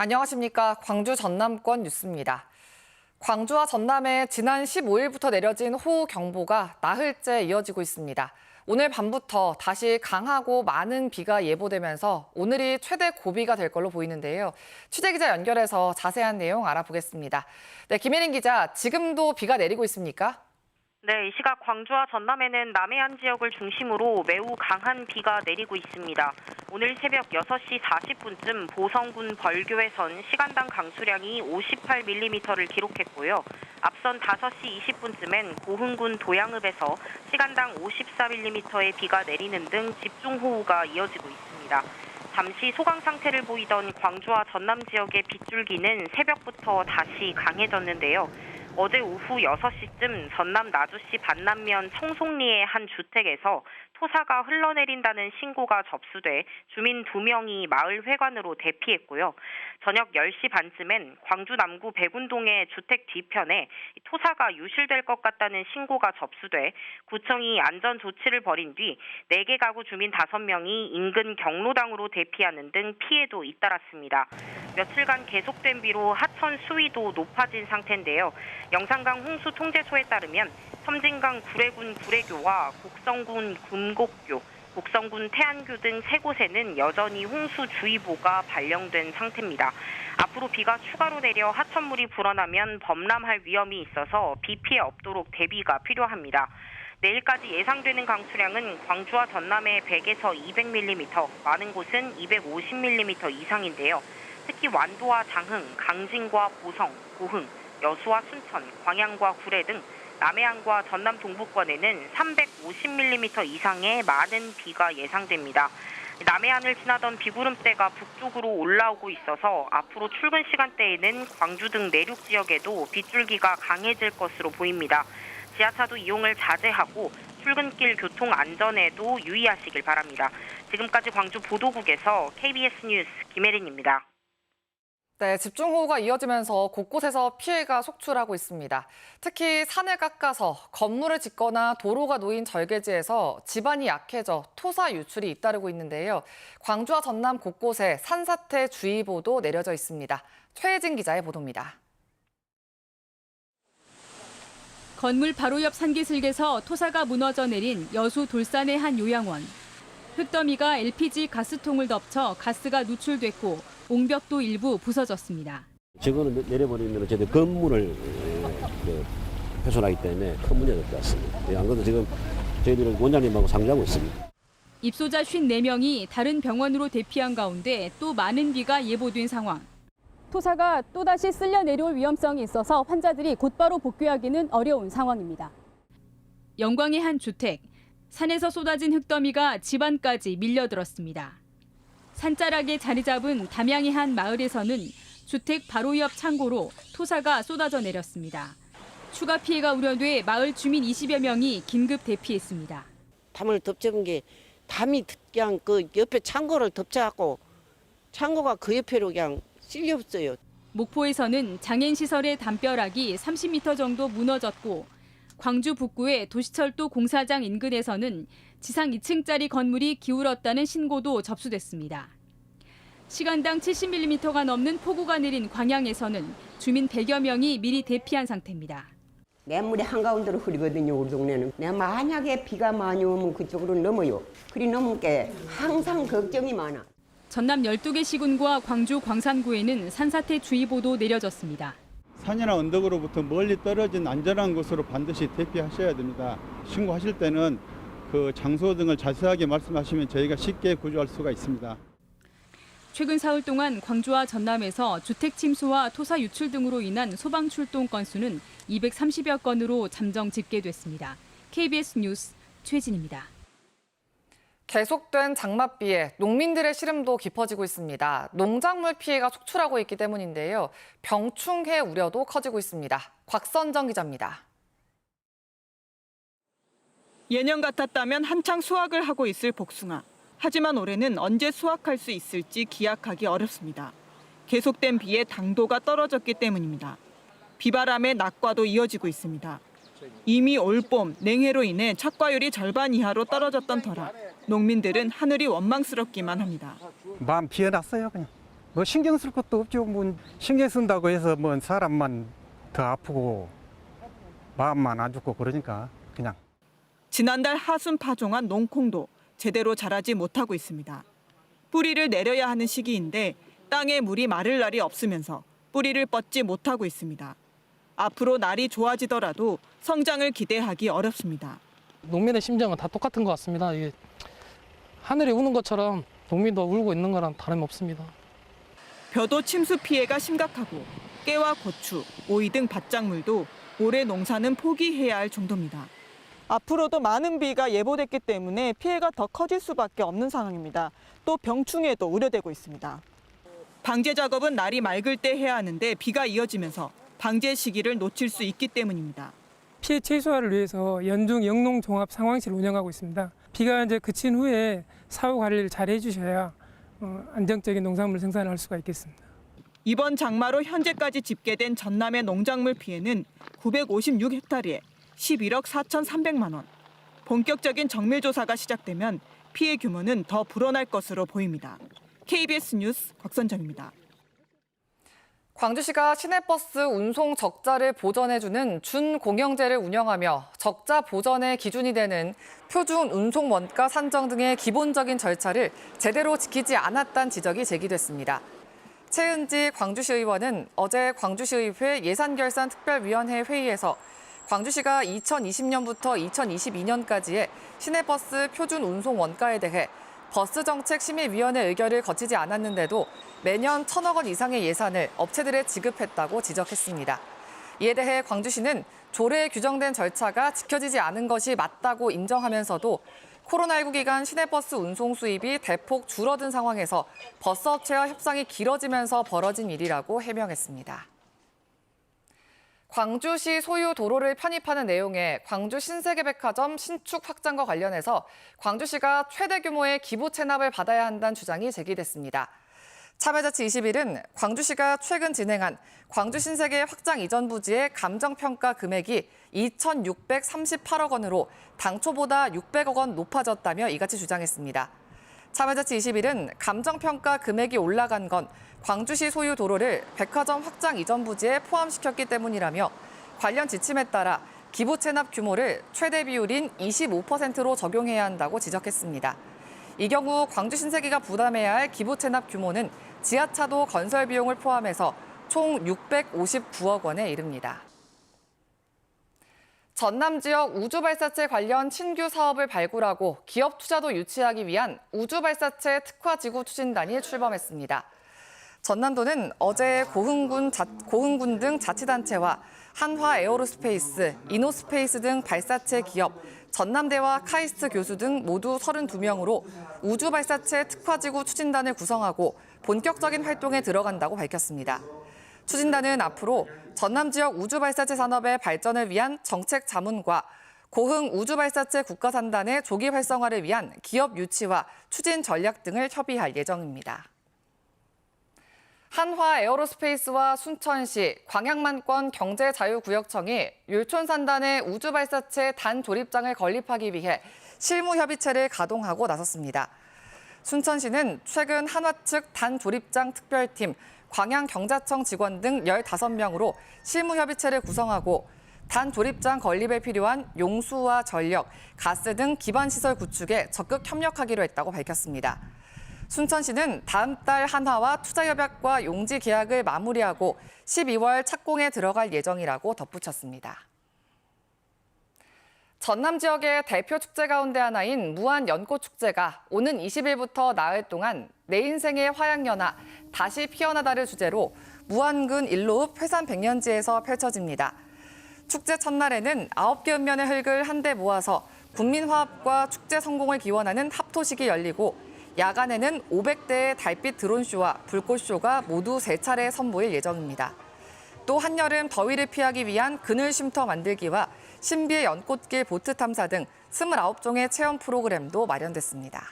안녕하십니까. 광주 전남권 뉴스입니다. 광주와 전남에 지난 15일부터 내려진 호우경보가 나흘째 이어지고 있습니다. 오늘 밤부터 다시 강하고 많은 비가 예보되면서 오늘이 최대 고비가 될 걸로 보이는데요. 취재기자 연결해서 자세한 내용 알아보겠습니다. 네, 김혜린 기자, 지금도 비가 내리고 있습니까? 네, 이 시각 광주와 전남에는 남해안 지역을 중심으로 매우 강한 비가 내리고 있습니다. 오늘 새벽 6시 40분쯤 보성군 벌교에선 시간당 강수량이 58mm를 기록했고요. 앞선 5시 20분쯤엔 고흥군 도양읍에서 시간당 54mm의 비가 내리는 등 집중호우가 이어지고 있습니다. 잠시 소강 상태를 보이던 광주와 전남 지역의 빗줄기는 새벽부터 다시 강해졌는데요. 어제 오후 6시쯤 전남 나주시 반남면 청송리의 한 주택에서 토사가 흘러내린다는 신고가 접수돼 주민 2명이 마을 회관으로 대피했고요. 저녁 10시 반쯤엔 광주 남구 백운동의 주택 뒤편에 토사가 유실될 것 같다는 신고가 접수돼 구청이 안전 조치를 벌인 뒤 4개 가구 주민 5명이 인근 경로당으로 대피하는 등 피해도 잇따랐습니다. 며칠간 계속된 비로 하천 수위도 높아진 상태인데요. 영산강 홍수 통제소에 따르면 섬진강 구례군 구례교와 곡성군 금곡교, 곡성군 태안교 등 3곳에는 여전히 홍수주의보가 발령된 상태입니다. 앞으로 비가 추가로 내려 하천물이 불어나면 범람할 위험이 있어서 비 피해 없도록 대비가 필요합니다. 내일까지 예상되는 강수량은 광주와 전남에 100에서 200mm, 많은 곳은 250mm 이상인데요. 특히 완도와 장흥, 강진과 보성, 고흥, 여수와 순천, 광양과 구례 등 남해안과 전남 동부권에는 350mm 이상의 많은 비가 예상됩니다. 남해안을 지나던 비구름대가 북쪽으로 올라오고 있어서 앞으로 출근 시간대에는 광주 등 내륙 지역에도 빗줄기가 강해질 것으로 보입니다. 지하차도 이용을 자제하고 출근길 교통 안전에도 유의하시길 바랍니다. 지금까지 광주 보도국에서 KBS 뉴스 김혜린입니다. 네, 집중호우가 이어지면서 곳곳에서 피해가 속출하고 있습니다. 특히 산을 깎아서 건물을 짓거나 도로가 놓인 절개지에서 지반이 약해져 토사 유출이 잇따르고 있는데요. 광주와 전남 곳곳에 산사태 주의보도 내려져 있습니다. 최혜진 기자의 보도입니다. 건물 바로 옆 산기슭에서 토사가 무너져 내린 여수 돌산의 한 요양원. 흙더미가 LPG 가스통을 덮쳐 가스가 누출됐고 옹벽도 일부 부서졌습니다. 저거는 내려버리면 저희 건물을 훼손하기 때문에 큰 문제가 될 것 같습니다. 안 그래도 지금 저희들은 원장님하고 상주하고 있습니다. 입소자 54명이 다른 병원으로 대피한 가운데 또 많은 비가 예보된 상황. 토사가 또다시 쓸려 내려올 위험성이 있어서 환자들이 곧바로 복귀하기는 어려운 상황입니다. 영광의 한 주택. 산에서 쏟아진 흙더미가 집안까지 밀려들었습니다. 산자락에 자리 잡은 담양의 한 마을에서는 주택 바로 옆 창고로 토사가 쏟아져 내렸습니다. 추가 피해가 우려돼 마을 주민 20여 명이 긴급 대피했습니다. 담을 덮쳐본 게 담이 그냥 그 옆에 창고를 덮쳐갖고 창고가 그 옆에로 그냥 쓸렸어요. 목포에서는 장애인시설의 담벼락이 30m 정도 무너졌고 광주 북구의 도시철도 공사장 인근에서는 지상 2층짜리 건물이 기울었다는 신고도 접수됐습니다. 시간당 70mm가 넘는 폭우가 내린 광양에서는 주민 100여 명이 미리 대피한 상태입니다. 냇물이 한가운데로 흐르거든요, 우리 동네는. 만약에 비가 많이 오면 그쪽으로 넘어요. 그리 넘은 게 항상 걱정이 많아. 전남 12개 시군과 광주 광산구에는 산사태 주의보도 내려졌습니다. 산이나 언덕으로부터 멀리 떨어진 안전한 곳으로 반드시 대피하셔야 됩니다. 신고하실 때는 그 장소 등을 자세하게 말씀하시면 저희가 쉽게 구조할 수가 있습니다. 최근 사흘 동안 광주와 전남에서 주택 침수와 토사 유출 등으로 인한 소방 출동 건수는 230여 건으로 잠정 집계됐습니다. KBS 뉴스 최진입니다. 계속된 장맛비에 농민들의 시름도 깊어지고 있습니다. 농작물 피해가 속출하고 있기 때문인데요. 병충해 우려도 커지고 있습니다. 곽선정 기자입니다. 예년 같았다면 한창 수확을 하고 있을 복숭아. 하지만 올해는 언제 수확할 수 있을지 기약하기 어렵습니다. 계속된 비에 당도가 떨어졌기 때문입니다. 비바람에 낙과도 이어지고 있습니다. 이미 올봄 냉해로 인해 착과율이 절반 이하로 떨어졌던 터라 농민들은 하늘이 원망스럽기만 합니다. 마음 비어났어요 그냥. 뭐 신경 쓸 것도 없죠. 뭐 신경 쓴다고 해서 뭐 사람만 더 아프고 마음만 안 좋고 그러니까 그냥. 지난달 하순 파종한 농콩도 제대로 자라지 못하고 있습니다. 뿌리를 내려야 하는 시기인데 땅에 물이 마를 날이 없으면서 뿌리를 뻗지 못하고 있습니다. 앞으로 날이 좋아지더라도 성장을 기대하기 어렵습니다. 농민의 심정은 다 똑같은 것 같습니다. 이게 하늘이 우는 것처럼 농민도 울고 있는 거랑 다름없습니다. 벼도 침수 피해가 심각하고 깨와 고추, 오이 등 밭작물도 올해 농사는 포기해야 할 정도입니다. 앞으로도 많은 비가 예보됐기 때문에 피해가 더 커질 수밖에 없는 상황입니다. 또 병충해도 우려되고 있습니다. 방제 작업은 날이 맑을 때 해야 하는데 비가 이어지면서 방제 시기를 놓칠 수 있기 때문입니다. 피해 최소화를 위해서 연중 영농 종합 상황실을 운영하고 있습니다. 비가 이제 그친 후에 사후 관리를 잘 해주셔야 안정적인 농산물 생산을 할 수가 있겠습니다. 이번 장마로 현재까지 집계된 전남의 농작물 피해는 956헥타르에 11억 4,300만 원. 본격적인 정밀 조사가 시작되면 피해 규모는 더 불어날 것으로 보입니다. KBS 뉴스 곽선정입니다. 광주시가 시내버스 운송 적자를 보전해주는 준공영제를 운영하며 적자 보전의 기준이 되는 표준 운송 원가 산정 등의 기본적인 절차를 제대로 지키지 않았다는 지적이 제기됐습니다. 최은지 광주시 의원은 어제 광주시의회 예산결산특별위원회 회의에서 광주시가 2020년부터 2022년까지의 시내버스 표준 운송 원가에 대해 버스정책심의위원회 의결을 거치지 않았는데도 매년 1,000억 원 이상의 예산을 업체들에 지급했다고 지적했습니다. 이에 대해 광주시는 조례에 규정된 절차가 지켜지지 않은 것이 맞다고 인정하면서도 코로나19 기간 시내버스 운송 수입이 대폭 줄어든 상황에서 버스업체와 협상이 길어지면서 벌어진 일이라고 해명했습니다. 광주시 소유 도로를 편입하는 내용의 광주 신세계백화점 신축 확장과 관련해서 광주시가 최대 규모의 기부 체납을 받아야 한다는 주장이 제기됐습니다. 참여자치 21은 광주시가 최근 진행한 광주 신세계 확장 이전 부지의 감정평가 금액이 2,638억 원으로 당초보다 600억 원 높아졌다며 이같이 주장했습니다. 참여자치 21은 감정평가 금액이 올라간 건 광주시 소유 도로를 백화점 확장 이전 부지에 포함시켰기 때문이라며 관련 지침에 따라 기부 체납 규모를 최대 비율인 25%로 적용해야 한다고 지적했습니다. 이 경우 광주 신세계가 부담해야 할 기부 체납 규모는 지하차도 건설 비용을 포함해서 총 659억 원에 이릅니다. 전남 지역 우주발사체 관련 신규 사업을 발굴하고 기업 투자도 유치하기 위한 우주발사체 특화지구 추진단이 출범했습니다. 전남도는 어제 고흥군 등 자치단체와 한화 에어로스페이스, 이노스페이스 등 발사체 기업, 전남대와 카이스트 교수 등 모두 32명으로 우주발사체 특화지구 추진단을 구성하고 본격적인 활동에 들어간다고 밝혔습니다. 추진단은 앞으로 전남 지역 우주발사체 산업의 발전을 위한 정책 자문과 고흥 우주발사체 국가산단의 조기 활성화를 위한 기업 유치와 추진 전략 등을 협의할 예정입니다. 한화 에어로스페이스와 순천시, 광양만권 경제자유구역청이 율촌산단의 우주발사체 단조립장을 건립하기 위해 실무협의체를 가동하고 나섰습니다. 순천시는 최근 한화 측 단조립장 특별팀, 광양경자청 직원 등 15명으로 실무협의체를 구성하고 단조립장 건립에 필요한 용수와 전력, 가스 등 기반시설 구축에 적극 협력하기로 했다고 밝혔습니다. 순천시는 다음 달 한화와 투자협약과 용지 계약을 마무리하고 12월 착공에 들어갈 예정이라고 덧붙였습니다. 전남 지역의 대표 축제 가운데 하나인 무안연꽃축제가 오는 20일부터 나흘 동안 내 인생의 화양연화, 다시 피어나다를 주제로 무안군 일로읍 회산 백년지에서 펼쳐집니다. 축제 첫날에는 9개 읍면의 흙을 한데 모아서 국민화합과 축제 성공을 기원하는 합토식이 열리고 야간에는 500대의 달빛 드론쇼와 불꽃쇼가 모두 3차례 선보일 예정입니다. 또 한여름 더위를 피하기 위한 그늘 쉼터 만들기와 신비의 연꽃길 보트 탐사 등 29종의 체험 프로그램도 마련됐습니다.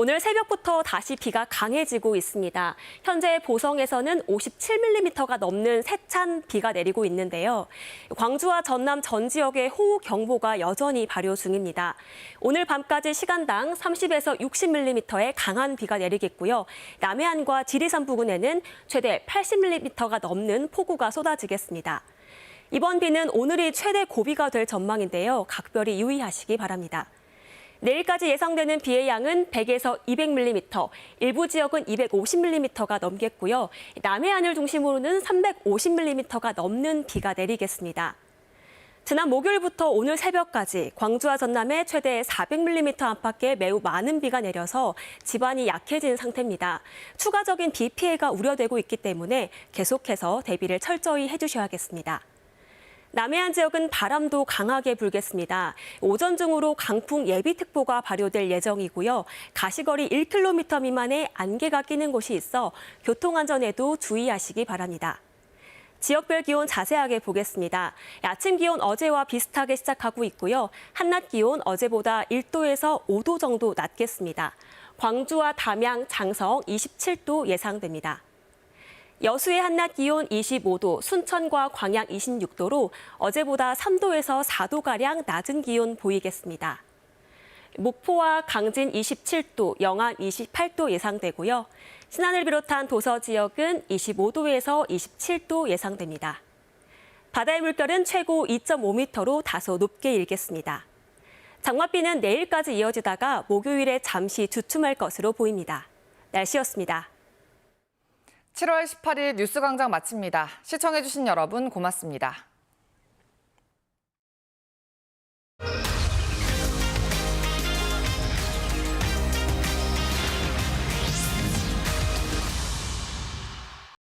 오늘 새벽부터 다시 비가 강해지고 있습니다. 현재 보성에서는 57mm가 넘는 세찬 비가 내리고 있는데요. 광주와 전남 전 지역에 호우경보가 여전히 발효 중입니다. 오늘 밤까지 시간당 30에서 60mm의 강한 비가 내리겠고요. 남해안과 지리산 부근에는 최대 80mm가 넘는 폭우가 쏟아지겠습니다. 이번 비는 오늘이 최대 고비가 될 전망인데요. 각별히 유의하시기 바랍니다. 내일까지 예상되는 비의 양은 100에서 200mm, 일부 지역은 250mm가 넘겠고요. 남해안을 중심으로는 350mm가 넘는 비가 내리겠습니다. 지난 목요일부터 오늘 새벽까지 광주와 전남에 최대 400mm 안팎의 매우 많은 비가 내려서 지반이 약해진 상태입니다. 추가적인 비 피해가 우려되고 있기 때문에 계속해서 대비를 철저히 해주셔야겠습니다. 남해안 지역은 바람도 강하게 불겠습니다. 오전 중으로 강풍 예비특보가 발효될 예정이고요. 가시거리 1km 미만의 안개가 끼는 곳이 있어 교통안전에도 주의하시기 바랍니다. 지역별 기온 자세하게 보겠습니다. 아침 기온 어제와 비슷하게 시작하고 있고요. 한낮 기온 어제보다 1도에서 5도 정도 낮겠습니다. 광주와 담양, 장성 27도 예상됩니다. 여수의 한낮 기온 25도, 순천과 광양 26도로 어제보다 3도에서 4도가량 낮은 기온 보이겠습니다. 목포와 강진 27도, 영암 28도 예상되고요. 신안을 비롯한 도서 지역은 25도에서 27도 예상됩니다. 바다의 물결은 최고 2.5m로 다소 높게 일겠습니다. 장맛비는 내일까지 이어지다가 목요일에 잠시 주춤할 것으로 보입니다. 날씨였습니다. 7월 18일 뉴스광장 마칩니다. 시청해주신 여러분 고맙습니다.